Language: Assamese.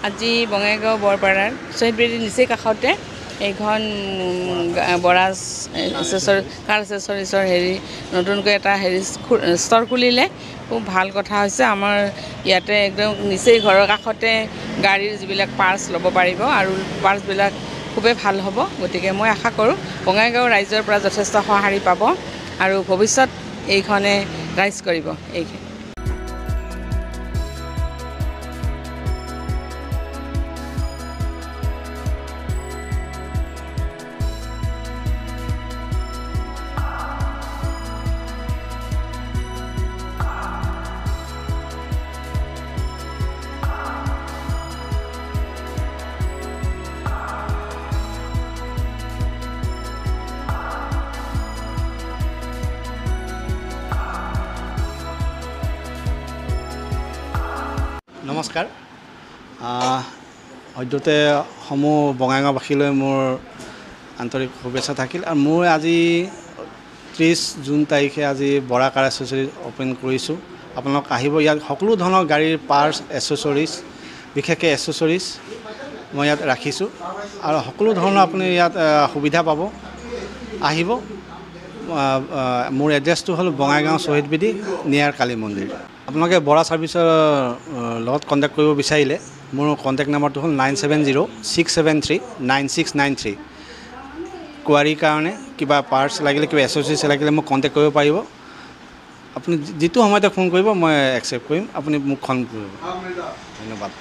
আজি বঙাইগাঁও বৰপাৰাৰ শ্বহীদ বেদীৰ নিচেই কাষতে এইখন বৰাজ কাৰ এচেছৰিজৰ নতুনকৈ এটা ষ্ট'ৰ খুলিলে। খুব ভাল কথা হৈছে। আমাৰ ইয়াতে একদম নিচেই ঘৰৰ কাষতে গাড়ীৰ যিবিলাক পাৰ্টছ ল'ব পাৰিব আৰু পাৰ্টছবিলাক খুবেই ভাল হ'ব। গতিকে মই আশা কৰোঁ বঙাইগাঁও ৰাইজৰ পৰা যথেষ্ট সঁহাৰি পাব আৰু ভৱিষ্যত এইখনে ৰাইজ কৰিব। নমস্কাৰ। সদ্যহতে সমূহ বঙাইগাঁওবাসীলৈ মোৰ আন্তৰিক শুভেচ্ছা থাকিল। আৰু মই আজি 30 জুন তাৰিখে আজি বৰা কাৰ এচেছৰিজ অ'পেন কৰিছোঁ। আপোনালোক আহিব। ইয়াত সকলো ধৰণৰ গাড়ীৰ পাৰ্টছ এচেছৰিজ, বিশেষকৈ এচেছৰিজ মই ইয়াত ৰাখিছোঁ আৰু সকলো ধৰণৰ আপুনি ইয়াত সুবিধা পাব। আহিব। মোৰ এড্ৰেছটো হ'ল বঙাইগাঁও শ্বহীদ বেদী নিয়াৰ কালী মন্দিৰ। আপোনালোকে বৰা ছাৰ্ভিচৰ লগত কণ্টেক্ট কৰিব বিচাৰিলে মোৰ কণ্টেক্ট নাম্বাৰটো হ'ল 9706739693। কোৱাৰীৰ কাৰণে কিবা পাৰ্টছ লাগিলে, কিবা এচেছৰিজ লাগিলে মোক কণ্টেক্ট কৰিব পাৰিব। আপুনি যিটো সময়তে ফোন কৰিব মই একচেপ্ট কৰিম। আপুনি মোক ফোন কৰিব। ধন্যবাদ।